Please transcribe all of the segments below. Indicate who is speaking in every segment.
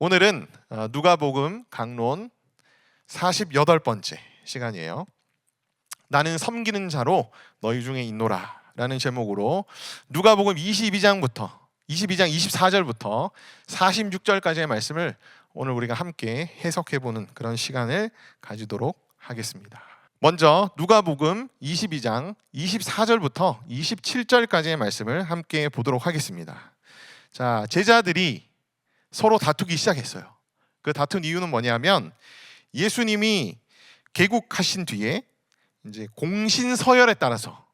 Speaker 1: 오늘은 누가복음 강론 48번째 시간이에요. 나는 섬기는 자로 너희 중에 있노라 라는 제목으로 누가복음 22장 24절부터 46절까지의 말씀을 오늘 우리가 함께 해석해보는 그런 시간을 가지도록 하겠습니다. 먼저 누가복음 22장 24절부터 27절까지의 말씀을 함께 보도록 하겠습니다. 자, 제자들이 서로 다투기 시작했어요. 그 다툰 이유는 뭐냐면 예수님이 개국하신 뒤에 이제 공신서열에 따라서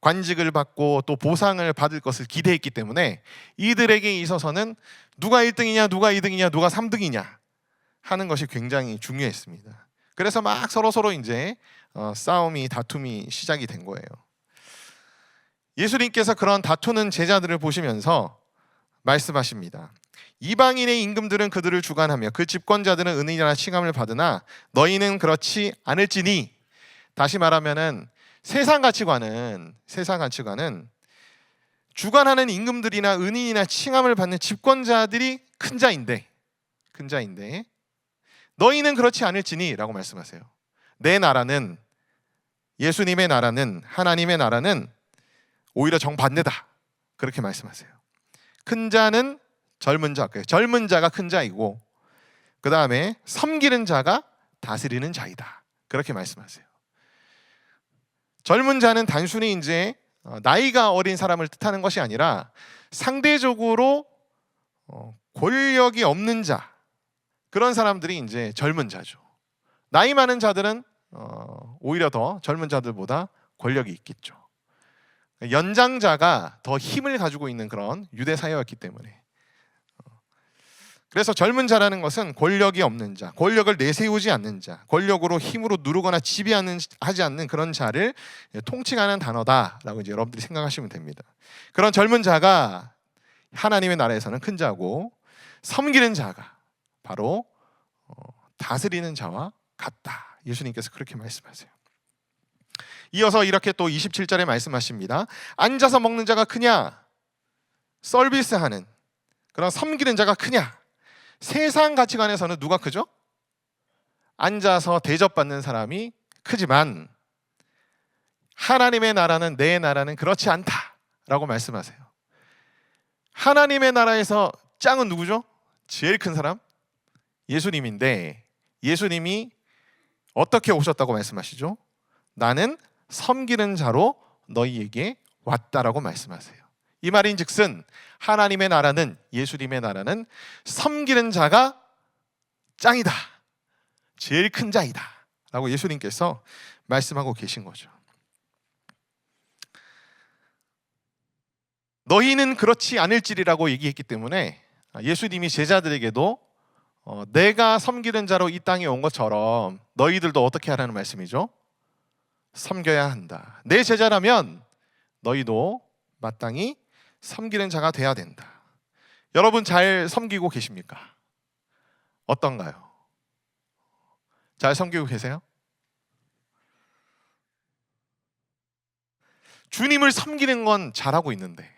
Speaker 1: 관직을 받고 또 보상을 받을 것을 기대했기 때문에 이들에게 있어서는 누가 1등이냐, 누가 2등이냐, 누가 3등이냐 하는 것이 굉장히 중요했습니다. 그래서 막 서로 이제 다툼이 시작이 된 거예요. 예수님께서 그런 다투는 제자들을 보시면서 말씀하십니다. 이방인의 임금들은 그들을 주관하며 그 집권자들은 은혜나 칭함을 받으나 너희는 그렇지 않을지니. 다시 말하면은 세상 가치관은 주관하는 임금들이나 은인이나 칭함을 받는 집권자들이 큰 자인데 너희는 그렇지 않을지니 라고 말씀하세요. 내 나라는, 예수님의 나라는, 하나님의 나라는 오히려 정반대다 그렇게 말씀하세요. 큰 자는 젊은 자가 큰 자이고 그 다음에 섬기는 자가 다스리는 자이다 그렇게 말씀하세요. 젊은 자는 단순히 이제 나이가 어린 사람을 뜻하는 것이 아니라 상대적으로 권력이 없는 자, 그런 사람들이 이제 젊은 자죠. 나이 많은 자들은 오히려 더 젊은 자들보다 권력이 있겠죠. 연장자가 더 힘을 가지고 있는 그런 유대 사회였기 때문에. 그래서 젊은 자라는 것은 권력이 없는 자, 권력을 내세우지 않는 자, 권력으로 힘으로 누르거나 지배하지 않는 그런 자를 통칭하는 단어다라고 이제 여러분들이 생각하시면 됩니다. 그런 젊은 자가 하나님의 나라에서는 큰 자고 섬기는 자가 바로 다스리는 자와 같다. 예수님께서 그렇게 말씀하세요. 이어서 이렇게 또 27절에 말씀하십니다. 앉아서 먹는 자가 크냐? 서비스하는 그런 섬기는 자가 크냐? 세상 가치관에서는 누가 크죠? 앉아서 대접받는 사람이 크지만 하나님의 나라는, 내 나라는 그렇지 않다라고 말씀하세요. 하나님의 나라에서 짱은 누구죠? 제일 큰 사람? 예수님인데 예수님이 어떻게 오셨다고 말씀하시죠? 나는 섬기는 자로 너희에게 왔다라고 말씀하세요. 이 말인즉슨 하나님의 나라는, 예수님의 나라는 섬기는 자가 짱이다, 제일 큰 자이다 라고 예수님께서 말씀하고 계신 거죠. 너희는 그렇지 않을지라고 얘기했기 때문에 예수님이 제자들에게도 내가 섬기는 자로 이 땅에 온 것처럼 너희들도 어떻게 하라는 말씀이죠? 섬겨야 한다. 내 제자라면 너희도 마땅히 섬기는 자가 돼야 된다. 여러분 잘 섬기고 계십니까? 어떤가요? 잘 섬기고 계세요? 주님을 섬기는 건 잘하고 있는데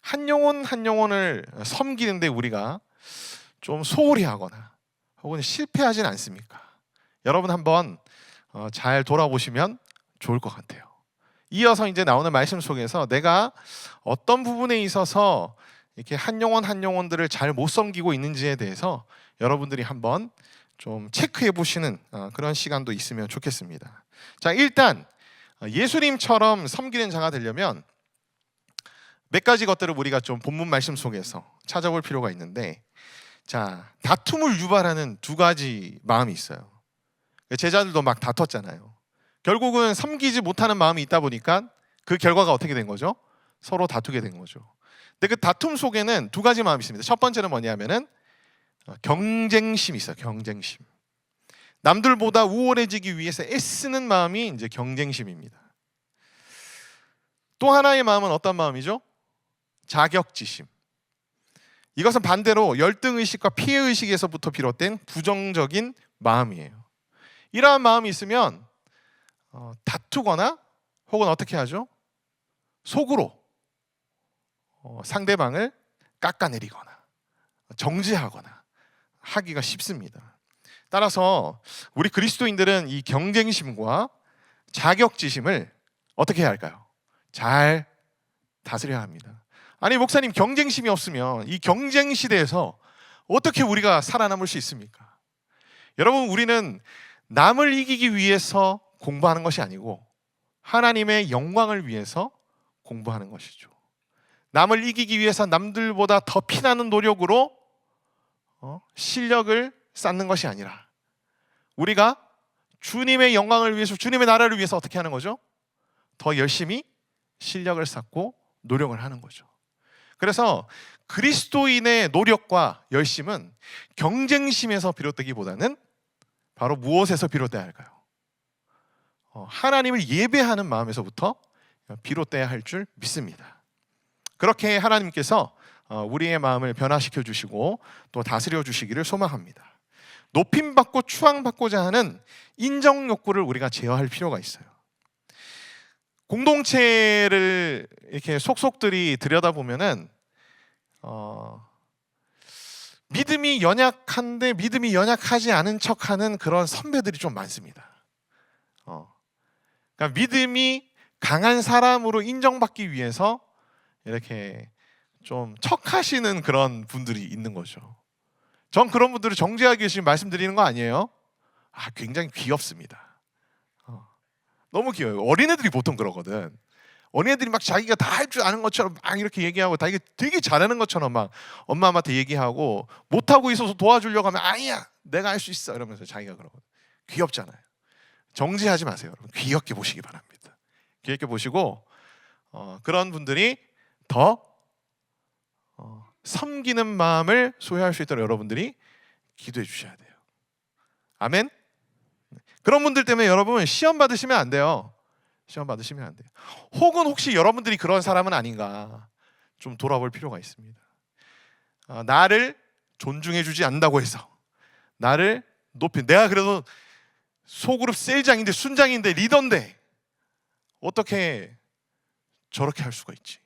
Speaker 1: 한 영혼 한 영혼을 섬기는데 우리가 좀 소홀히 하거나 혹은 실패하진 않습니까? 여러분 한번 잘 돌아보시면 좋을 것 같아요. 이어서 이제 나오는 말씀 속에서 내가 어떤 부분에 있어서 이렇게 한 영혼 한 영혼들을 잘 못 섬기고 있는지에 대해서 여러분들이 한번 좀 체크해 보시는 그런 시간도 있으면 좋겠습니다. 자, 일단 예수님처럼 섬기는 자가 되려면 몇 가지 것들을 우리가 좀 본문 말씀 속에서 찾아볼 필요가 있는데, 자, 다툼을 유발하는 두 가지 마음이 있어요. 제자들도 막 다퉜잖아요. 결국은 섬기지 못하는 마음이 있다 보니까 그 결과가 어떻게 된 거죠? 서로 다투게 된 거죠. 근데 그 다툼 속에는 두 가지 마음이 있습니다. 첫 번째는 뭐냐면은 경쟁심이 있어요. 경쟁심. 남들보다 우월해지기 위해서 애쓰는 마음이 이제 경쟁심입니다. 또 하나의 마음은 어떤 마음이죠? 자격지심. 이것은 반대로 열등의식과 피해의식에서부터 비롯된 부정적인 마음이에요. 이러한 마음이 있으면 다투거나 혹은 어떻게 하죠? 속으로 상대방을 깎아내리거나 정죄하거나 하기가 쉽습니다. 따라서 우리 그리스도인들은 이 경쟁심과 자격지심을 어떻게 해야 할까요? 잘 다스려야 합니다. 아니 목사님, 경쟁심이 없으면 이 경쟁 시대에서 어떻게 우리가 살아남을 수 있습니까? 여러분, 우리는 남을 이기기 위해서 공부하는 것이 아니고 하나님의 영광을 위해서 공부하는 것이죠. 남을 이기기 위해서 남들보다 더 피나는 노력으로 실력을 쌓는 것이 아니라 우리가 주님의 영광을 위해서, 주님의 나라를 위해서 어떻게 하는 거죠? 더 열심히 실력을 쌓고 노력을 하는 거죠. 그래서 그리스도인의 노력과 열심은 경쟁심에서 비롯되기보다는 바로 무엇에서 비롯돼야 할까요? 하나님을 예배하는 마음에서부터 비롯돼야 할 줄 믿습니다. 그렇게 하나님께서 우리의 마음을 변화시켜 주시고 또 다스려 주시기를 소망합니다. 높임받고 추앙받고자 하는 인정 욕구를 우리가 제어할 필요가 있어요. 공동체를 이렇게 속속들이 들여다보면은 믿음이 연약한데 믿음이 연약하지 않은 척하는 그런 선배들이 좀 많습니다. 그러니까 믿음이 강한 사람으로 인정받기 위해서 이렇게 좀 척하시는 그런 분들이 있는 거죠. 전 그런 분들을 정죄하기 위해서 말씀드리는 거 아니에요. 굉장히 귀엽습니다. 너무 귀여워요. 어린애들이 보통 그러거든. 어린애들이 막 자기가 다 할 줄 아는 것처럼 막 이렇게 얘기하고 다 이게 되게 잘하는 것처럼 막 엄마한테 얘기하고 못하고 있어서 도와주려고 하면 아니야, 내가 할 수 있어 이러면서 자기가 그러거든. 귀엽잖아요. 정죄하지 마세요, 여러분. 귀엽게 보시기 바랍니다. 귀엽게 보시고 그런 분들이 더 섬기는 마음을 소유할 수 있도록 여러분들이 기도해 주셔야 돼요. 아멘. 그런 분들 때문에 여러분 시험 받으시면 안 돼요. 시험 받으시면 안 돼요. 혹은 혹시 여러분들이 그런 사람은 아닌가 좀 돌아볼 필요가 있습니다. 나를 존중해 주지 않는다고 해서 나를 높인, 내가 그래도 소그룹 셀장인데 순장인데 리더인데 어떻게 저렇게 할 수가 있지?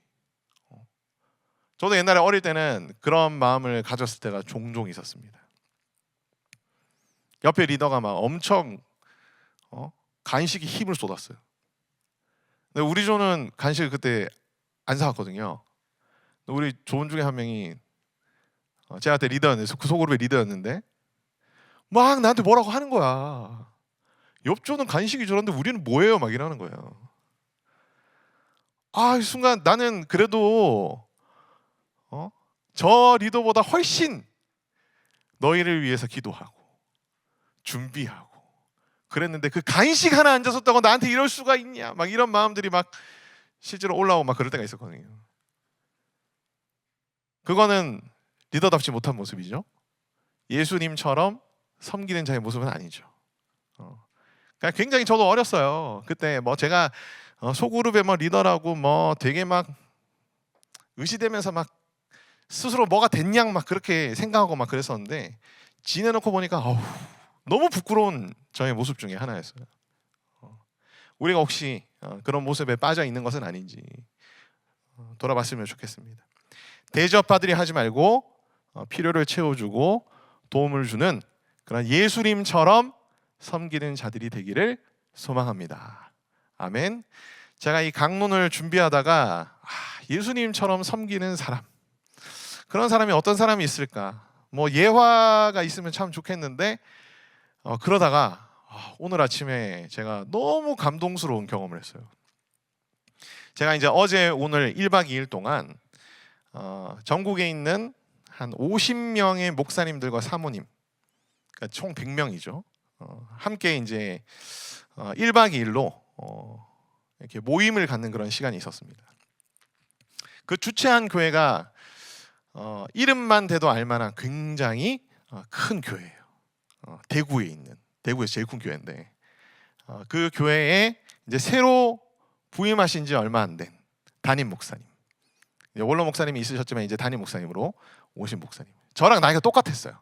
Speaker 1: 저도 옛날에 어릴 때는 그런 마음을 가졌을 때가 종종 있었습니다. 옆에 리더가 막 엄청 간식에 힘을 쏟았어요. 근데 우리 조는 간식을 그때 안 사왔거든요. 우리 조원 중에 한 명이 제가 그때 리더였는데, 그 소그룹의 리더였는데 막 나한테 뭐라고 하는 거야. 옆조는 간식이 저런데 우리는 뭐예요? 막 이러는 거예요. 이 순간 나는 그래도 저 리더보다 훨씬 너희를 위해서 기도하고 준비하고 그랬는데 그 간식 하나 안 줬다고 나한테 이럴 수가 있냐, 막 이런 마음들이 막 실제로 올라오고 막 그럴 때가 있었거든요. 그거는 리더답지 못한 모습이죠. 예수님처럼 섬기는 자의 모습은 아니죠. 그러니까 굉장히 저도 어렸어요. 그때 뭐 제가 소그룹의 뭐 리더라고 뭐 되게 막 의시되면서 막 스스로 뭐가 됐냐 막 그렇게 생각하고 막 그랬었는데 지내놓고 보니까 너무 부끄러운 저의 모습 중에 하나였어요. 우리가 혹시 그런 모습에 빠져 있는 것은 아닌지 돌아봤으면 좋겠습니다. 대접받으리 하지 말고 필요를 채워주고 도움을 주는 그런 예수님처럼 섬기는 자들이 되기를 소망합니다. 아멘. 제가 이 강론을 준비하다가 예수님처럼 섬기는 사람, 그런 사람이 어떤 사람이 있을까? 뭐 예화가 있으면 참 좋겠는데 그러다가 오늘 아침에 제가 너무 감동스러운 경험을 했어요. 제가 이제 어제 오늘 1박 2일 동안 전국에 있는 한 50명의 목사님들과 사모님, 그러니까 총 100명이죠. 함께 이제 1박 2일로 이렇게 모임을 갖는 그런 시간이 있었습니다. 그 주최한 교회가 이름만 대도 알만한 굉장히 큰 교회예요. 대구에 있는, 대구에서 제일 큰 교회인데 그 교회에 이제 새로 부임하신 지 얼마 안 된 담임 목사님, 원로 목사님이 있으셨지만 이제 담임 목사님으로 오신 목사님, 저랑 나이가 똑같았어요.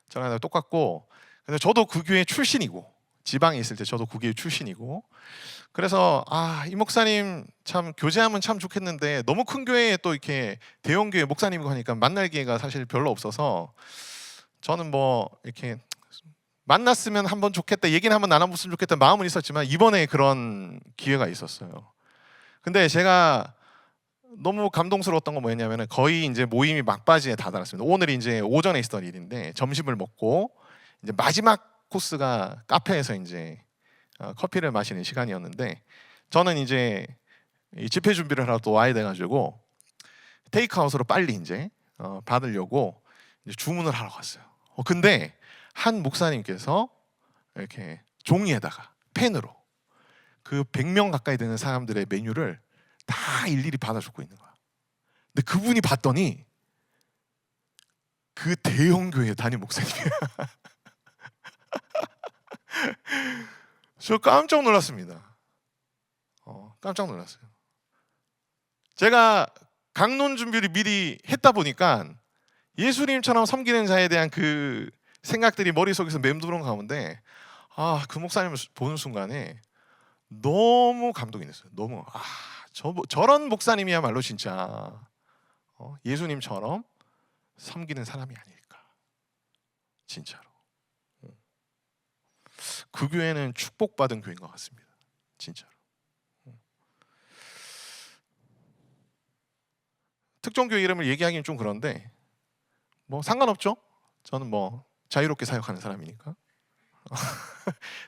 Speaker 1: 저랑 나이가 똑같고, 근데 저도 그 교회 출신이고, 지방에 있을 때 저도 그 교회 출신이고, 그래서 이 목사님 참 교제하면 참 좋겠는데 너무 큰 교회에 또 이렇게 대형 교회 목사님이고 하니까 만날 기회가 사실 별로 없어서 저는 뭐 이렇게 만났으면 한번 좋겠다, 얘기는 한번 나눠봤으면 좋겠다 마음은 있었지만 이번에 그런 기회가 있었어요. 근데 제가 너무 감동스러웠던 건 뭐였냐면 거의 이제 모임이 막바지에 다다랐습니다. 오늘이 이제 오전에 있었던 일인데 점심을 먹고 이제 마지막 코스가 카페에서 이제 커피를 마시는 시간이었는데 저는 이제 이 집회 준비를 하러 또 와야 돼가지고 테이크아웃으로 빨리 이제 받으려고 이제 주문을 하러 갔어요. 근데 한 목사님께서 이렇게 종이에다가 펜으로 그 100명 가까이 되는 사람들의 메뉴를 다 일일이 받아 적고 있는 거야. 근데 그분이 봤더니 그 대형 교회 담임 목사님이야. 저 깜짝 놀랐습니다. 깜짝 놀랐어요. 제가 강론 준비를 미리 했다 보니까 예수님처럼 섬기는 자에 대한 그 생각들이 머릿속에서 맴도는 가운데 그 목사님을 보는 순간에 너무 감동이 됐어요. 너무 저런 목사님이야말로 진짜 예수님처럼 섬기는 사람이 아닐까. 진짜로. 그 교회는 축복받은 교회인 것 같습니다. 진짜로. 특정 교회 이름을 얘기하기는 좀 그런데 뭐 상관없죠. 저는 뭐 자유롭게 사역하는 사람이니까.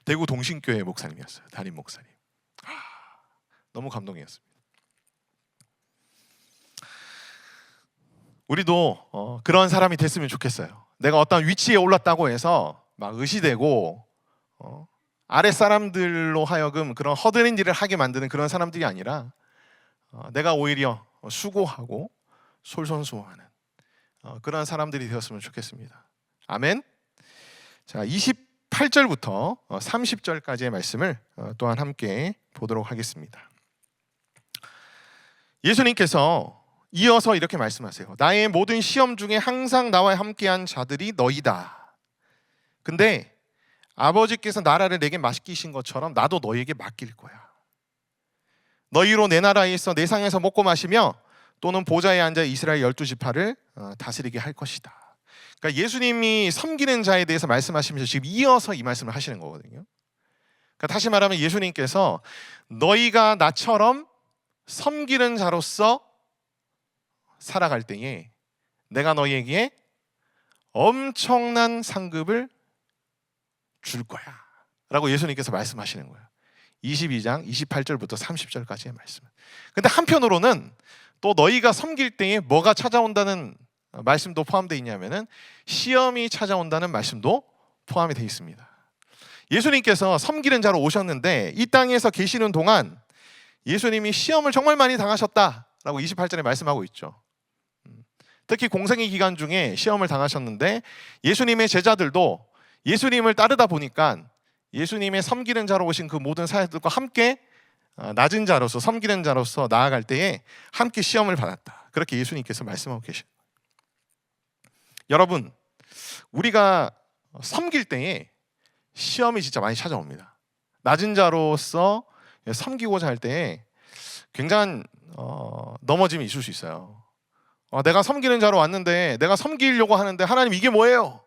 Speaker 1: 대구 동신교회 목사님이었어요. 담임 목사님. 너무 감동이었습니다. 우리도 그런 사람이 됐으면 좋겠어요. 내가 어떤 위치에 올랐다고 해서 막 의시되고 아랫 사람들로 하여금 그런 허드렛 일을 하게 만드는 그런 사람들이 아니라 내가 오히려 수고하고 솔선수범하는 그런 사람들이 되었으면 좋겠습니다. 아멘. 자, 28절부터 30절까지의 말씀을 또한 함께 보도록 하겠습니다. 예수님께서 이어서 이렇게 말씀하세요. 나의 모든 시험 중에 항상 나와 함께한 자들이 너희다. 근데 아버지께서 나라를 내게 맡기신 것처럼 나도 너희에게 맡길 거야. 너희로 내 나라에 있어 내 상에서 먹고 마시며 또는 보좌에 앉아 이스라엘 12지파를 다스리게 할 것이다. 그러니까 예수님이 섬기는 자에 대해서 말씀하시면서 지금 이어서 이 말씀을 하시는 거거든요. 그러니까 다시 말하면 예수님께서 너희가 나처럼 섬기는 자로서 살아갈 때에 내가 너희에게 엄청난 상급을 줄 거야 라고 예수님께서 말씀하시는 거예요. 22장 28절부터 30절까지의 말씀. 근데 한편으로는 또 너희가 섬길 때에 뭐가 찾아온다는 말씀도 포함되어 있냐면은 시험이 찾아온다는 말씀도 포함이 되어 있습니다. 예수님께서 섬기는 자로 오셨는데 이 땅에서 계시는 동안 예수님이 시험을 정말 많이 당하셨다라고 28절에 말씀하고 있죠. 특히 공생의 기간 중에 시험을 당하셨는데 예수님의 제자들도 예수님을 따르다 보니까 예수님의 섬기는 자로 오신 그 모든 사역들과 함께 낮은 자로서 섬기는 자로서 나아갈 때에 함께 시험을 받았다. 그렇게 예수님께서 말씀하고 계십니다. 여러분, 우리가 섬길 때에 시험이 진짜 많이 찾아옵니다. 낮은 자로서 섬기고자 할 때에 굉장한 넘어짐이 있을 수 있어요. 내가 섬기는 자로 왔는데 내가 섬기려고 하는데 하나님 이게 뭐예요?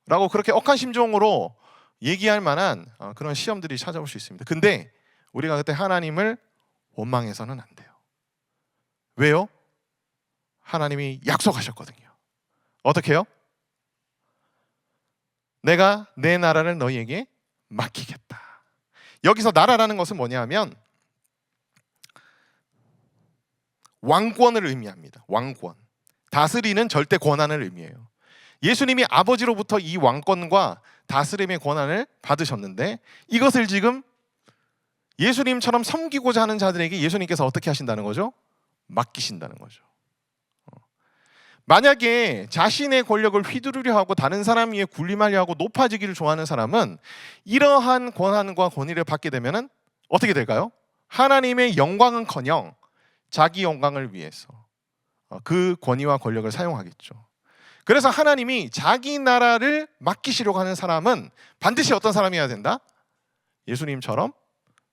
Speaker 1: 라고 그렇게 억한 심정으로 얘기할 만한 그런 시험들이 찾아올 수 있습니다. 근데 우리가 그때 하나님을 원망해서는 안 돼요. 왜요? 하나님이 약속하셨거든요. 어떻게 해요? 내가 내 나라를 너희에게 맡기겠다. 여기서 나라라는 것은 뭐냐면 왕권을 의미합니다. 왕권. 다스리는 절대 권한을 의미해요. 예수님이 아버지로부터 이 왕권과 다스림의 권한을 받으셨는데 이것을 지금 예수님처럼 섬기고자 하는 자들에게 예수님께서 어떻게 하신다는 거죠? 맡기신다는 거죠. 만약에 자신의 권력을 휘두르려 하고 다른 사람 위에 군림하려 하고 높아지기를 좋아하는 사람은 이러한 권한과 권위를 받게 되면 어떻게 될까요? 하나님의 영광은커녕 자기 영광을 위해서 그 권위와 권력을 사용하겠죠. 그래서 하나님이 자기 나라를 맡기시려고 하는 사람은 반드시 어떤 사람이어야 된다? 예수님처럼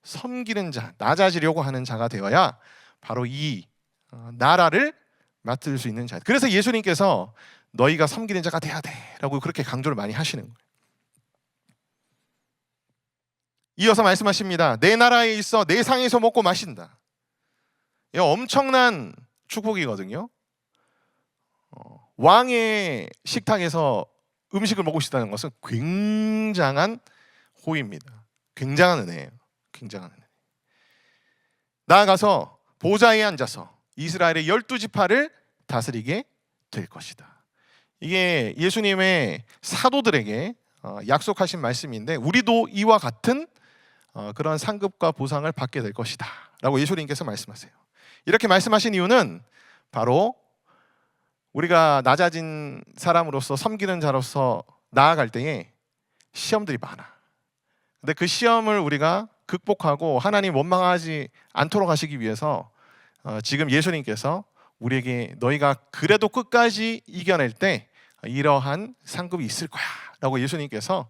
Speaker 1: 섬기는 자, 낮아지려고 하는 자가 되어야 바로 이 나라를 맡을 수 있는 자. 그래서 예수님께서 너희가 섬기는 자가 돼야 돼라고 그렇게 강조를 많이 하시는 거예요. 이어서 말씀하십니다. 내 나라에 있어 내 상에서 먹고 마신다. 이 엄청난 축복이거든요. 왕의 식탁에서 음식을 먹고 싶다는 것은 굉장한 호의입니다. 굉장한 은혜예요. 굉장한 은혜. 나아가서 보좌에 앉아서 이스라엘의 12지파를 다스리게 될 것이다. 이게 예수님의 사도들에게 약속하신 말씀인데 우리도 이와 같은 그런 상급과 보상을 받게 될 것이다 라고 예수님께서 말씀하세요. 이렇게 말씀하신 이유는 바로 우리가 낮아진 사람으로서 섬기는 자로서 나아갈 때에 시험들이 많아. 근데 그 시험을 우리가 극복하고 하나님 원망하지 않도록 하시기 위해서 지금 예수님께서 우리에게 너희가 그래도 끝까지 이겨낼 때 이러한 상급이 있을 거야 라고 예수님께서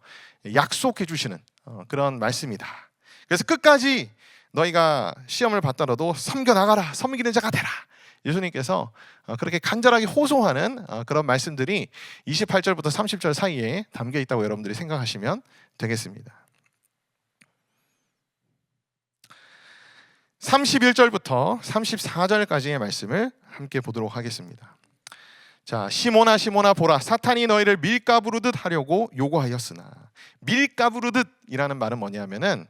Speaker 1: 약속해 주시는 그런 말씀이다. 그래서 끝까지 너희가 시험을 받더라도 섬겨나가라, 섬기는 자가 되라. 예수님께서 그렇게 간절하게 호소하는 그런 말씀들이 28절부터 30절 사이에 담겨 있다고 여러분들이 생각하시면 되겠습니다. 31절부터 34절까지의 말씀을 함께 보도록 하겠습니다. 자, 시몬아 시몬아 보라, 사탄이 너희를 밀가부르듯 하려고 요구하였으나. 밀가부르듯이라는 말은 뭐냐면은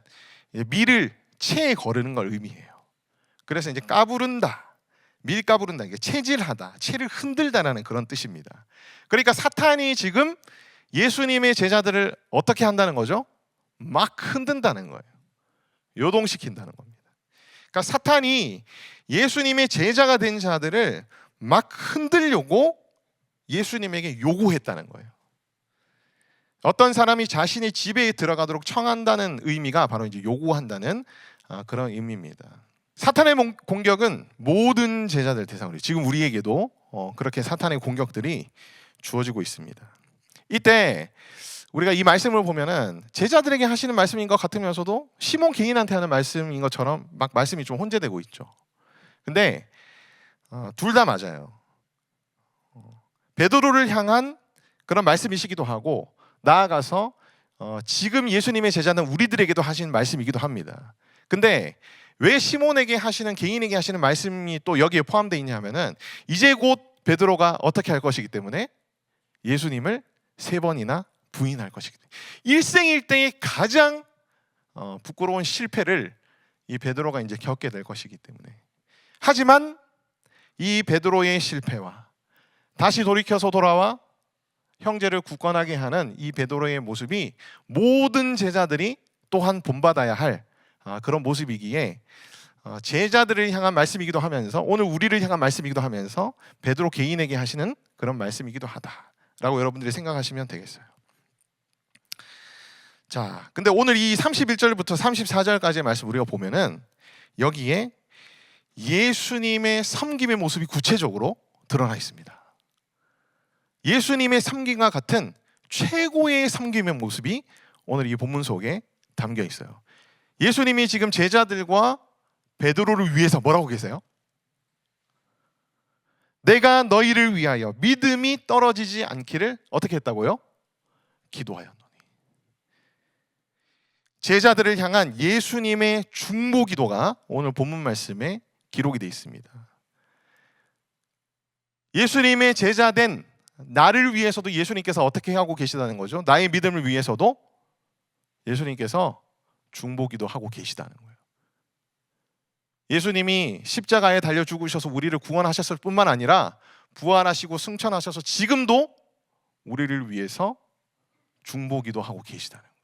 Speaker 1: 밀을 채에 거르는 걸 의미해요. 그래서 이제 까부른다, 밀가부른다, 이게 체질하다, 채를 흔들다라는 그런 뜻입니다. 그러니까 사탄이 지금 예수님의 제자들을 어떻게 한다는 거죠? 막 흔든다는 거예요. 요동시킨다는 겁니다. 그러니까 사탄이 예수님의 제자가 된 자들을 막 흔들려고 예수님에게 요구했다는 거예요. 어떤 사람이 자신의 집에 들어가도록 청한다는 의미가 바로 이제 요구한다는 그런 의미입니다. 사탄의 공격은 모든 제자들 대상으로 지금 우리에게도 그렇게 사탄의 공격들이 주어지고 있습니다. 이때 우리가 이 말씀을 보면은 제자들에게 하시는 말씀인 것 같으면서도 시몬 개인한테 하는 말씀인 것처럼 막 말씀이 좀 혼재되고 있죠. 근데 둘 다 맞아요. 베드로를 향한 그런 말씀이시기도 하고 나아가서 지금 예수님의 제자는 우리들에게도 하시는 말씀이기도 합니다. 근데 왜 시몬에게 하시는, 개인에게 하시는 말씀이 또 여기에 포함되어 있냐면은 이제 곧 베드로가 어떻게 할 것이기 때문에 예수님을 3번이나 부인할 것이기 때문에 일생일대의 가장 부끄러운 실패를 이 베드로가 이제 겪게 될 것이기 때문에. 하지만 이 베드로의 실패와 다시 돌이켜서 돌아와 형제를 굳건하게 하는 이 베드로의 모습이 모든 제자들이 또한 본받아야 할 그런 모습이기에 제자들을 향한 말씀이기도 하면서 오늘 우리를 향한 말씀이기도 하면서 베드로 개인에게 하시는 그런 말씀이기도 하다라고 여러분들이 생각하시면 되겠어요. 자, 근데 오늘 이 31절부터 34절까지의 말씀 우리가 보면은 여기에 예수님의 섬김의 모습이 구체적으로 드러나 있습니다. 예수님의 섬김과 같은 최고의 섬김의 모습이 오늘 이 본문 속에 담겨 있어요. 예수님이 지금 제자들과 베드로를 위해서 뭐라고 계세요? 내가 너희를 위하여 믿음이 떨어지지 않기를 어떻게 했다고요? 기도하였노니. 제자들을 향한 예수님의 중보 기도가 오늘 본문 말씀에 기록이 되어 있습니다. 예수님의 제자된 나를 위해서도 예수님께서 어떻게 하고 계시다는 거죠? 나의 믿음을 위해서도 예수님께서 중보기도 하고 계시다는 거예요. 예수님이 십자가에 달려 죽으셔서 우리를 구원하셨을 뿐만 아니라 부활하시고 승천하셔서 지금도 우리를 위해서 중보기도 하고 계시다는 거예요.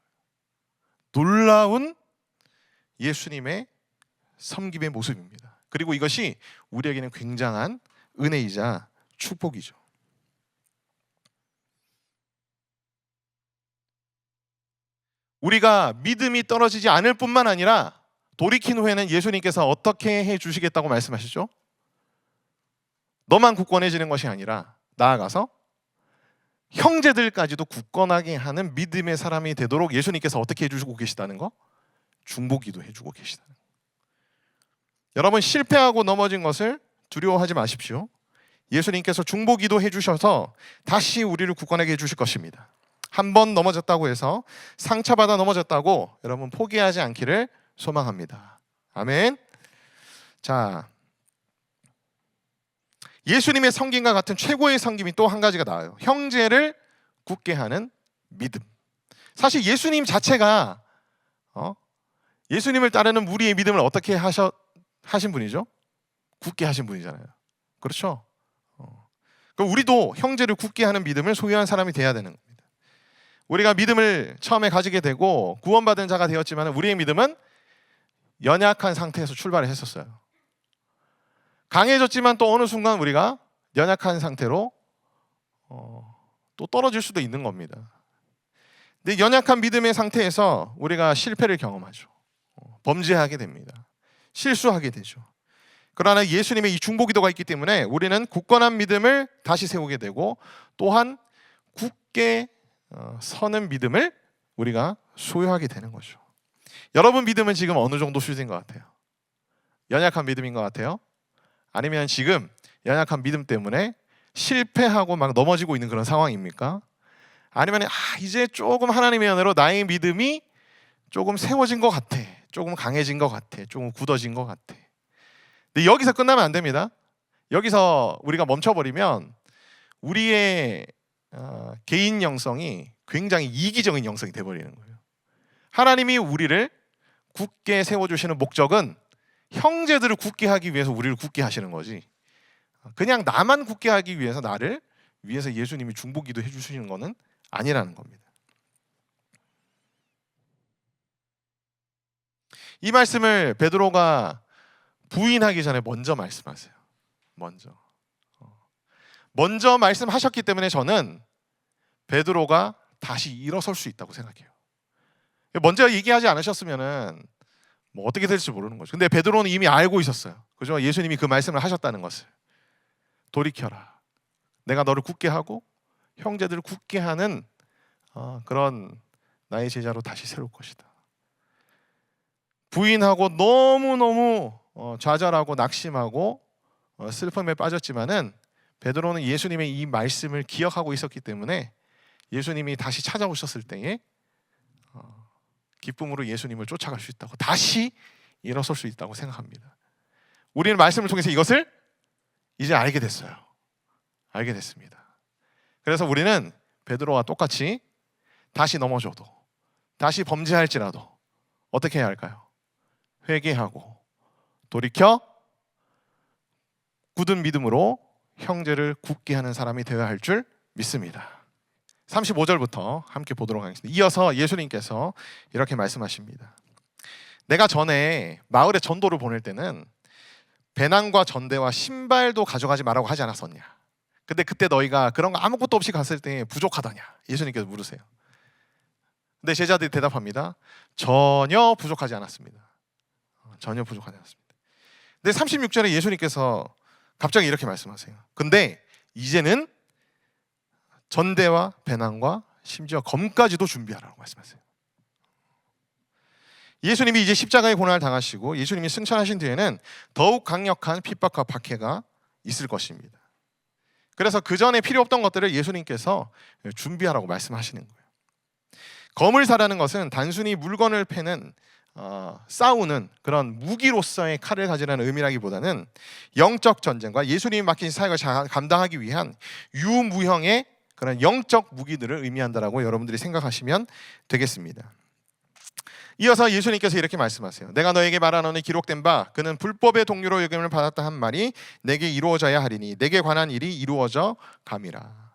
Speaker 1: 놀라운 예수님의 섬김의 모습입니다. 그리고 이것이 우리에게는 굉장한 은혜이자 축복이죠. 우리가 믿음이 떨어지지 않을 뿐만 아니라 돌이킨 후에는 예수님께서 어떻게 해주시겠다고 말씀하시죠? 너만 굳건해지는 것이 아니라 나아가서 형제들까지도 굳건하게 하는 믿음의 사람이 되도록 예수님께서 어떻게 해주시고 계시다는 거? 중보기도 해주고 계시다는 거. 여러분, 실패하고 넘어진 것을 두려워하지 마십시오. 예수님께서 중보기도 해주셔서 다시 우리를 굳건하게 해주실 것입니다. 한 번 넘어졌다고 해서 상처받아 넘어졌다고 여러분 포기하지 않기를 소망합니다. 아멘. 자, 예수님의 섬김과 같은 최고의 섬김이 또 한 가지가 나와요. 형제를 굳게 하는 믿음. 사실 예수님 자체가 예수님을 따르는 우리의 믿음을 어떻게 하신 분이죠? 굳게 하신 분이잖아요. 그렇죠? 그럼 우리도 형제를 굳게 하는 믿음을 소유한 사람이 돼야 되는 겁니다. 우리가 믿음을 처음에 가지게 되고 구원받은 자가 되었지만 우리의 믿음은 연약한 상태에서 출발을 했었어요. 강해졌지만 또 어느 순간 우리가 연약한 상태로 또 떨어질 수도 있는 겁니다. 근데 연약한 믿음의 상태에서 우리가 실패를 경험하죠. 범죄하게 됩니다. 실수하게 되죠. 그러나 예수님의 이 중보기도가 있기 때문에 우리는 굳건한 믿음을 다시 세우게 되고 또한 굳게 서는 믿음을 우리가 소유하게 되는 거죠. 여러분 믿음은 지금 어느 정도 수준인 것 같아요? 연약한 믿음인 것 같아요? 아니면 지금 연약한 믿음 때문에 실패하고 막 넘어지고 있는 그런 상황입니까? 아니면 이제 조금 하나님의 은혜로 나의 믿음이 조금 세워진 것 같아, 조금 강해진 것 같아, 조금 굳어진 것 같아. 근데 여기서 끝나면 안 됩니다. 여기서 우리가 멈춰버리면 우리의 개인 영성이 굉장히 이기적인 영성이 돼버리는 거예요. 하나님이 우리를 굳게 세워주시는 목적은 형제들을 굳게 하기 위해서 우리를 굳게 하시는 거지, 그냥 나만 굳게 하기 위해서 나를 위해서 예수님이 중보기도 해주시는 거는 아니라는 겁니다. 이 말씀을 베드로가 부인하기 전에 먼저 말씀하세요. 먼저 말씀하셨기 때문에 저는 베드로가 다시 일어설 수 있다고 생각해요. 먼저 얘기하지 않으셨으면은 뭐 어떻게 될지 모르는 거죠. 근데 베드로는 이미 알고 있었어요. 그죠? 예수님이 그 말씀을 하셨다는 것을. 돌이켜라. 내가 너를 굳게 하고 형제들을 굳게 하는 그런 나의 제자로 다시 세울 것이다. 부인하고 너무너무 좌절하고 낙심하고 슬픔에 빠졌지만은 베드로는 예수님의 이 말씀을 기억하고 있었기 때문에 예수님이 다시 찾아오셨을 때에 기쁨으로 예수님을 쫓아갈 수 있다고, 다시 일어설 수 있다고 생각합니다. 우리는 말씀을 통해서 이것을 이제 알게 됐어요. 알게 됐습니다. 그래서 우리는 베드로와 똑같이 다시 넘어져도, 다시 범죄할지라도 어떻게 해야 할까요? 회개하고 돌이켜 굳은 믿음으로 형제를 굳게 하는 사람이 되어야 할 줄 믿습니다. 35절부터 함께 보도록 하겠습니다. 이어서 예수님께서 이렇게 말씀하십니다. 내가 전에 마을에 전도를 보낼 때는 배낭과 전대와 신발도 가져가지 말라고 하지 않았었냐? 근데 그때 너희가 그런 거 아무것도 없이 갔을 때 부족하더냐? 예수님께서 물으세요. 근데 제자들이 대답합니다. 전혀 부족하지 않았습니다. 전혀 부족하지 않았습니다. 근데 36절에 예수님께서 갑자기 이렇게 말씀하세요. 근데 이제는 전대와 배낭과 심지어 검까지도 준비하라고 말씀하세요. 예수님이 이제 십자가의 고난을 당하시고 예수님이 승천하신 뒤에는 더욱 강력한 핍박과 박해가 있을 것입니다. 그래서 그 전에 필요 없던 것들을 예수님께서 준비하라고 말씀하시는 거예요. 검을 사라는 것은 단순히 물건을 패는 싸우는 그런 무기로서의 칼을 가지라는 의미라기보다는 영적 전쟁과 예수님이 맡긴 사역을 감당하기 위한 유무형의 그런 영적 무기들을 의미한다라고 여러분들이 생각하시면 되겠습니다. 이어서 예수님께서 이렇게 말씀하세요. 내가 너에게 말하노니 기록된 바 그는 불법의 동료로 여김을 받았다 한 말이 내게 이루어져야 하리니 내게 관한 일이 이루어져 감이라.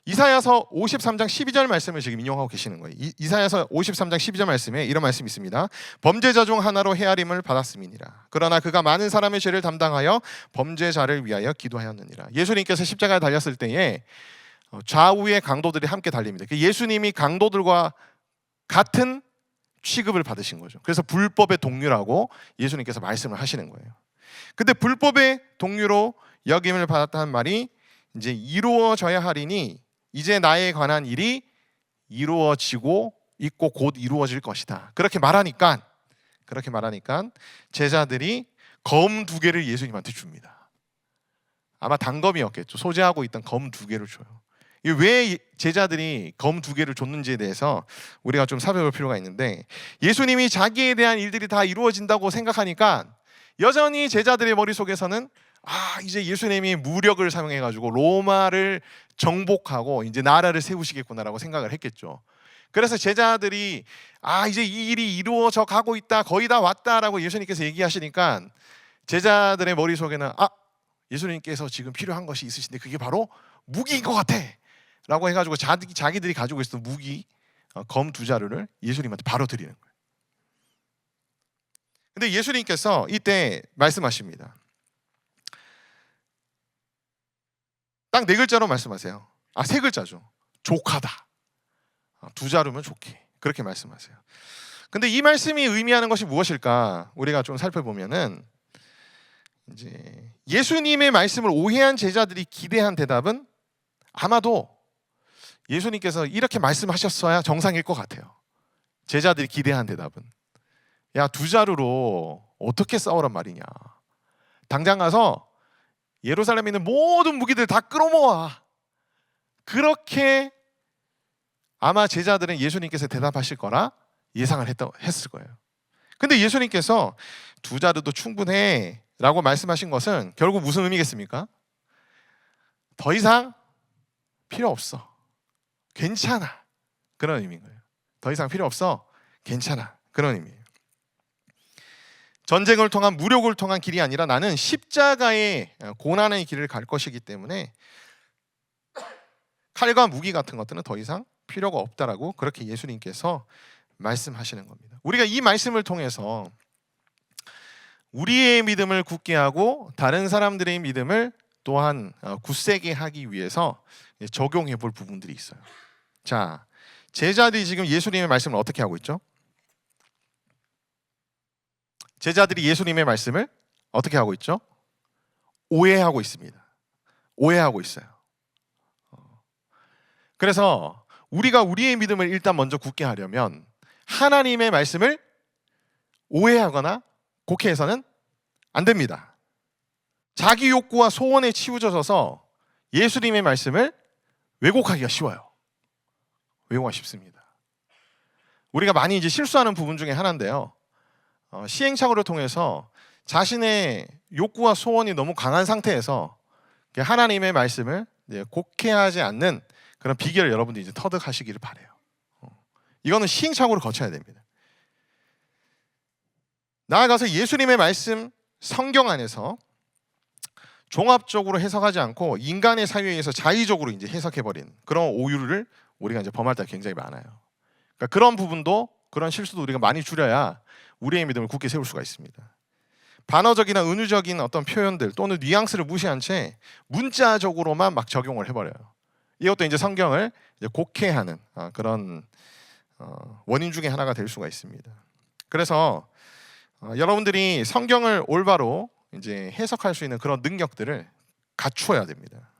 Speaker 1: 이사야서 53장 12절 말씀을 지금 인용하고 계시는 거예요. 이사야서 53장 12절 말씀에 이런 말씀이 있습니다. 범죄자 중 하나로 헤아림을 받았음이니라. 그러나 그가 많은 사람의 죄를 담당하여 범죄자를 위하여 기도하였느니라. 예수님께서 십자가에 달렸을 때에 좌우의 강도들이 함께 달립니다. 예수님이 강도들과 같은 취급을 받으신 거죠. 그래서 불법의 동료라고 예수님께서 말씀을 하시는 거예요. 근데 불법의 동료로 여김을 받았다는 말이 이제 이루어져야 하리니 이제 나에 관한 일이 이루어지고 있고 곧 이루어질 것이다. 그렇게 말하니까 제자들이 검 2개를 예수님한테 줍니다. 아마 단검이었겠죠. 소지하고 있던 검 2개를 줘요. 왜 제자들이 검 2개를 줬는지에 대해서 우리가 좀 살펴볼 필요가 있는데, 예수님이 자기에 대한 일들이 다 이루어진다고 생각하니까 여전히 제자들의 머릿속에서는 이제 예수님이 무력을 사용해가지고 로마를 정복하고 이제 나라를 세우시겠구나라고 생각을 했겠죠. 그래서 제자들이 이제 이 일이 이루어져 가고 있다, 거의 다 왔다라고 예수님께서 얘기하시니까 제자들의 머릿속에는 예수님께서 지금 필요한 것이 있으신데 그게 바로 무기인 것 같아 라고 해가지고 자기들이 가지고 있었던 무기 검 2자루를 예수님한테 바로 드리는 거예요. 근데 예수님께서 이때 말씀하십니다. 딱 4글자로 말씀하세요. 3글자죠. 족하다. 2자루면 좋게. 그렇게 말씀하세요. 근데 이 말씀이 의미하는 것이 무엇일까? 우리가 좀 살펴보면은 이제 예수님의 말씀을 오해한 제자들이 기대한 대답은 아마도 예수님께서 이렇게 말씀하셨어야 정상일 것 같아요. 제자들이 기대한 대답은, 야, 2자루로 어떻게 싸우란 말이냐. 당장 가서 예루살렘에 있는 모든 무기들 다 끌어모아. 그렇게 아마 제자들은 예수님께서 대답하실 거라 예상을 했을 거예요. 근데 예수님께서 2자루도 충분해 라고 말씀하신 것은 결국 무슨 의미겠습니까? 더 이상 필요 없어. 괜찮아. 그런 의미인 거예요. 더 이상 필요 없어. 괜찮아. 그런 의미예요. 전쟁을 통한 무력을 통한 길이 아니라 나는 십자가의 고난의 길을 갈 것이기 때문에 칼과 무기 같은 것들은 더 이상 필요가 없다라고 그렇게 예수님께서 말씀하시는 겁니다. 우리가 이 말씀을 통해서 우리의 믿음을 굳게 하고 다른 사람들의 믿음을 또한 굳세게 하기 위해서 적용해 볼 부분들이 있어요. 자, 제자들이 지금 예수님의 말씀을 어떻게 하고 있죠? 제자들이 예수님의 말씀을 어떻게 하고 있죠? 오해하고 있습니다. 오해하고 있어요. 그래서 우리가 우리의 믿음을 일단 먼저 굳게 하려면 하나님의 말씀을 오해하거나 곡해해서는 안 됩니다. 자기 욕구와 소원에 치우쳐져서 예수님의 말씀을 왜곡하기가 쉬워요. 왜곡하기 쉽습니다. 우리가 많이 이제 실수하는 부분 중에 하나인데요. 시행착오를 통해서 자신의 욕구와 소원이 너무 강한 상태에서 하나님의 말씀을 곡해하지 않는 그런 비결을 여러분들이 이제 터득하시기를 바라요. 이거는 시행착오를 거쳐야 됩니다. 나아가서 예수님의 말씀 성경 안에서 종합적으로 해석하지 않고 인간의 사유에 의해서 자의적으로 이제 해석해버린 그런 오류를 우리가 이제 범할 때가 굉장히 많아요. 그러니까 그런 부분도, 그런 실수도 우리가 많이 줄여야 우리의 믿음을 굳게 세울 수가 있습니다. 반어적이나 은유적인 어떤 표현들 또는 뉘앙스를 무시한 채 문자적으로만 막 적용을 해버려요. 이것도 이제 성경을 이제 곡해하는 그런 원인 중에 하나가 될 수가 있습니다. 그래서 여러분들이 성경을 올바로 이제 해석할 수 있는 그런 능력들을 갖추어야 됩니다.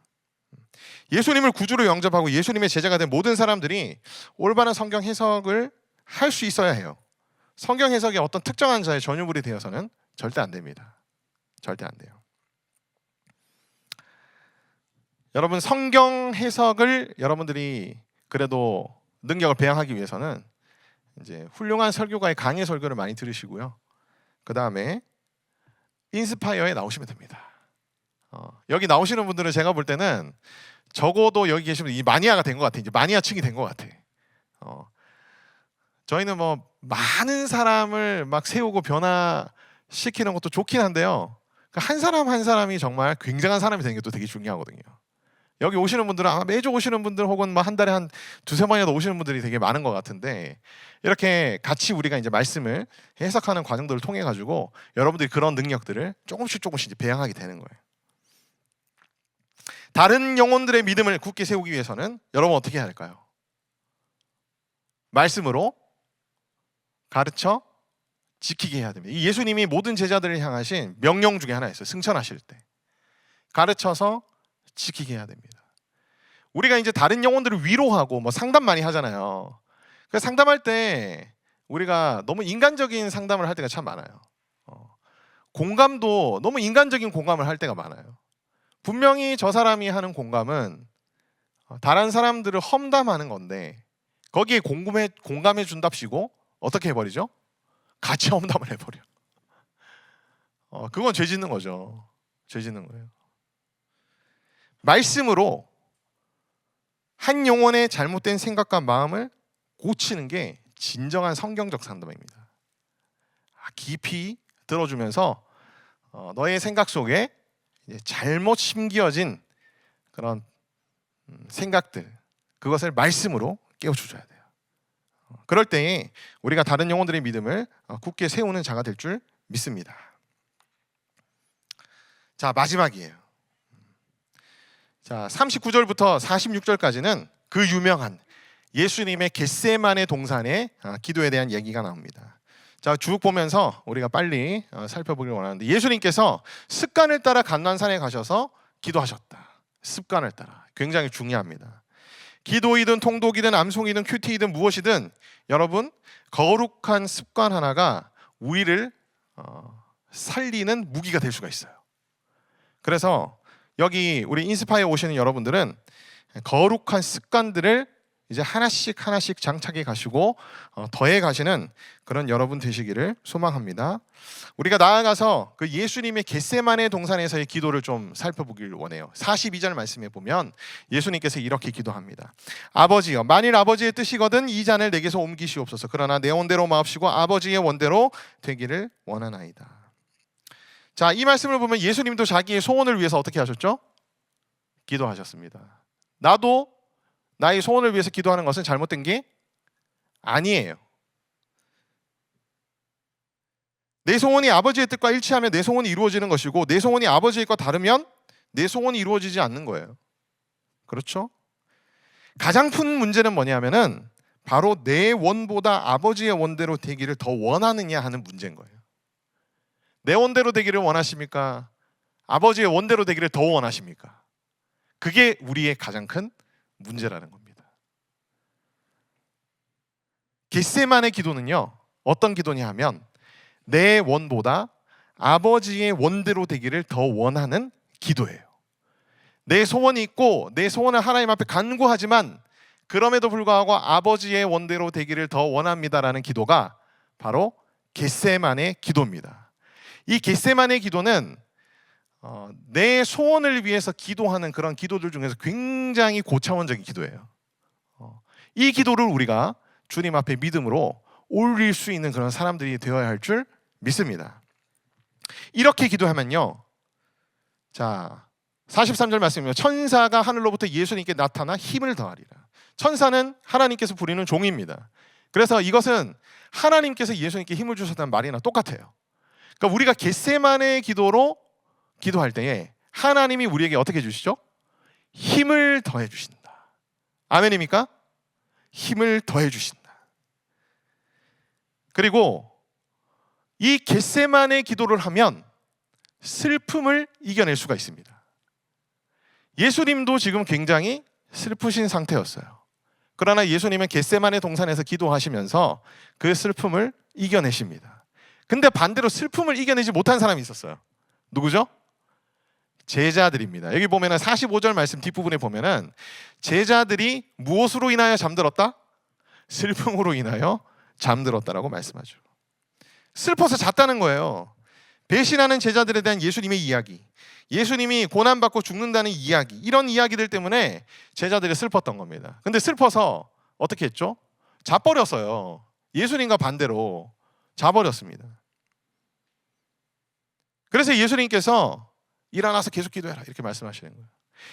Speaker 1: 예수님을 구주로 영접하고 예수님의 제자가 된 모든 사람들이 올바른 성경 해석을 할 수 있어야 해요. 성경 해석이 어떤 특정한 자의 전유물이 되어서는 절대 안 됩니다. 절대 안 돼요. 여러분, 성경 해석을 여러분들이 그래도 능력을 배양하기 위해서는 이제 훌륭한 설교가의 강의 설교를 많이 들으시고요. 그 다음에 인스파이어에 나오시면 됩니다. 여기 나오시는 분들은 제가 볼 때는 적어도 여기 계시면 이 마니아가 된 것 같아. 이제 마니아층이 된 것 같아. 저희는 뭐 많은 사람을 막 세우고 변화시키는 것도 좋긴 한데요. 한 사람 한 사람이 정말 굉장한 사람이 되는 게 또 되게 중요하거든요. 여기 오시는 분들은 아마 매주 오시는 분들 혹은 뭐 한 달에 한 2-3번이라도 오시는 분들이 되게 많은 것 같은데, 이렇게 같이 우리가 이제 말씀을 해석하는 과정들을 통해 가지고 여러분들이 그런 능력들을 조금씩 이제 배양하게 되는 거예요. 다른 영혼들의 믿음을 굳게 세우기 위해서는 여러분 어떻게 해야 할까요? 말씀으로 가르쳐 지키게 해야 됩니다. 이 예수님이 모든 제자들을 향하신 명령 중에 하나였어요. 승천하실 때 가르쳐서 지키게 해야 됩니다. 우리가 이제 다른 영혼들을 위로하고 뭐 상담 많이 하잖아요. 그 상담할 때 우리가 너무 인간적인 상담을 할 때가 참 많아요. 공감도 너무 인간적인 공감을 할 때가 많아요. 분명히 저 사람이 하는 공감은 다른 사람들을 험담하는 건데 거기에 공감해 준답시고 어떻게 해버리죠? 같이 험담을 해버려. 그건 죄 짓는 거죠. 죄 짓는 거예요. 말씀으로 한 영혼의 잘못된 생각과 마음을 고치는 게 진정한 성경적 상담입니다. 깊이 들어주면서 너의 생각 속에 잘못 심기어진 그런 생각들, 그것을 말씀으로 깨워줘야 돼요. 그럴 때에 우리가 다른 영혼들의 믿음을 굳게 세우는 자가 될 줄 믿습니다. 자, 마지막이에요. 자, 39절부터 46절까지는 그 유명한 예수님의 겟세마네 동산의 기도에 대한 얘기가 나옵니다. 자, 쭉 보면서 우리가 빨리 살펴보길 원하는데, 예수님께서 습관을 따라 감난산에 가셔서 기도하셨다. 습관을 따라. 굉장히 중요합니다. 기도이든 통독이든 암송이든 큐티이든 무엇이든 여러분, 거룩한 습관 하나가 우리를 살리는 무기가 될 수가 있어요. 그래서 여기 우리 인스파에 오시는 여러분들은 거룩한 습관들을 이제 하나씩 장착해 가시고 더해 가시는 그런 여러분 되시기를 소망합니다. 우리가 나아가서 그 예수님의 겟세마네 동산에서의 기도를 좀 살펴보길 원해요. 42절 말씀에 보면 예수님께서 이렇게 기도합니다. 아버지여, 만일 아버지의 뜻이거든 이 잔을 내게서 옮기시옵소서. 그러나 내 원대로 마옵시고 아버지의 원대로 되기를 원하나이다. 자, 이 말씀을 보면 예수님도 자기의 소원을 위해서 어떻게 하셨죠? 기도하셨습니다. 나도 나의 소원을 위해서 기도하는 것은 잘못된 게 아니에요. 내 소원이 아버지의 뜻과 일치하면 내 소원이 이루어지는 것이고, 내 소원이 아버지의 것과 다르면 내 소원이 이루어지지 않는 거예요. 그렇죠? 가장 큰 문제는 뭐냐면은 바로 내 원보다 아버지의 원대로 되기를 더 원하느냐 하는 문제인 거예요. 내 원대로 되기를 원하십니까? 아버지의 원대로 되기를 더 원하십니까? 그게 우리의 가장 큰 문제라는 겁니다. 겟세마네 기도는요, 어떤 기도냐 하면 내 원보다 아버지의 원대로 되기를 더 원하는 기도예요. 내 소원이 있고 내 소원을 하나님 앞에 간구하지만 그럼에도 불구하고 아버지의 원대로 되기를 더 원합니다라는 기도가 바로 겟세마네 기도입니다. 이 겟세마네 기도는 내 소원을 위해서 기도하는 그런 기도들 중에서 굉장히 고차원적인 기도예요. 이 기도를 우리가 주님 앞에 믿음으로 올릴 수 있는 그런 사람들이 되어야 할 줄 믿습니다. 이렇게 기도하면요, 자 43절 말씀이요, 천사가 하늘로부터 예수님께 나타나 힘을 더하리라. 천사는 하나님께서 부리는 종입니다. 그래서 이것은 하나님께서 예수님께 힘을 주셨다는 말이나 똑같아요. 그러니까 우리가 겟세마네 기도로 기도할 때에 하나님이 우리에게 어떻게 해주시죠? 힘을 더해 주신다. 아멘입니까? 힘을 더해 주신다. 그리고 이 겟세마네 기도를 하면 슬픔을 이겨낼 수가 있습니다. 예수님도 지금 굉장히 슬프신 상태였어요. 그러나 예수님은 겟세마네 동산에서 기도하시면서 그 슬픔을 이겨내십니다. 근데 반대로 슬픔을 이겨내지 못한 사람이 있었어요. 누구죠? 제자들입니다. 여기 보면은 45절 말씀 뒷부분에 보면은 제자들이 무엇으로 인하여 잠들었다? 슬픔으로 인하여 잠들었다라고 말씀하죠. 슬퍼서 잤다는 거예요. 배신하는 제자들에 대한 예수님의 이야기, 예수님이 고난받고 죽는다는 이야기, 이런 이야기들 때문에 제자들이 슬펐던 겁니다. 근데 슬퍼서 어떻게 했죠? 자버렸어요. 예수님과 반대로 자버렸습니다. 그래서 예수님께서 일어나서 계속 기도해라 이렇게 말씀하시는 거예요.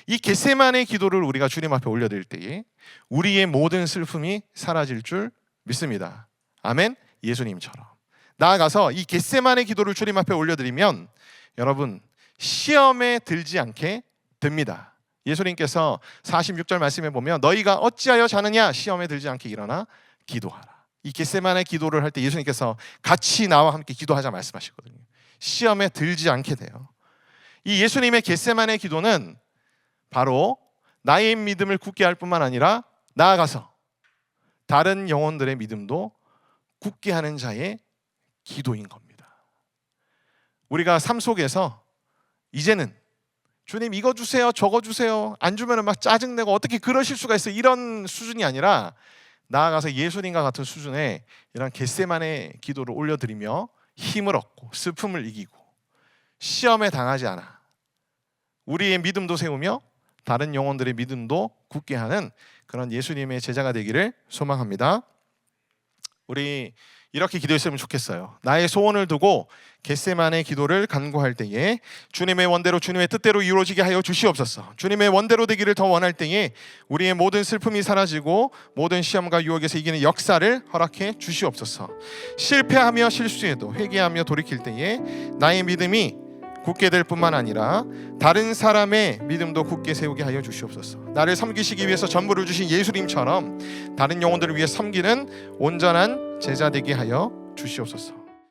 Speaker 1: 이 겟세마네 기도를 우리가 주님 앞에 올려드릴 때에 우리의 모든 슬픔이 사라질 줄 믿습니다. 아멘. 예수님처럼 나아가서 이 겟세마네 기도를 주님 앞에 올려드리면 여러분 시험에 들지 않게 됩니다. 예수님께서 46절 말씀에 보면 너희가 어찌하여 자느냐, 시험에 들지 않게 일어나 기도하라. 이 겟세마네 기도를 할 때 예수님께서 같이 나와 함께 기도하자 말씀하시거든요. 시험에 들지 않게 돼요. 이 예수님의 겟세마네 기도는 바로 나의 믿음을 굳게 할 뿐만 아니라 나아가서 다른 영혼들의 믿음도 굳게 하는 자의 기도인 겁니다. 우리가 삶 속에서 이제는 주님 이거 주세요, 저거 주세요. 안 주면은 막 짜증내고 어떻게 그러실 수가 있어. 이런 수준이 아니라 나아가서 예수님과 같은 수준의 이런 겟세마네 기도를 올려드리며 힘을 얻고 슬픔을 이기고 시험에 당하지 않아 우리의 믿음도 세우며 다른 영혼들의 믿음도 굳게 하는 그런 예수님의 제자가 되기를 소망합니다. 우리 이렇게 기도했으면 좋겠어요. 나의 소원을 두고 겟세마네 기도를 간구할 때에 주님의 원대로 주님의 뜻대로 이루어지게 하여 주시옵소서. 주님의 원대로 되기를 더 원할 때에 우리의 모든 슬픔이 사라지고 모든 시험과 유혹에서 이기는 역사를 허락해 주시옵소서. 실패하며 실수해도 회개하며 돌이킬 때에 나의 믿음이 굳게 될 뿐만 아니라 다른 사람의 믿음도 굳게 세우게 하여 주시옵소서. 나를 섬기시기 위해서 전부를 주신 예수님처럼 다른 영혼들을 위해 섬기는 온전한 제자 되게 하여 주시옵소서.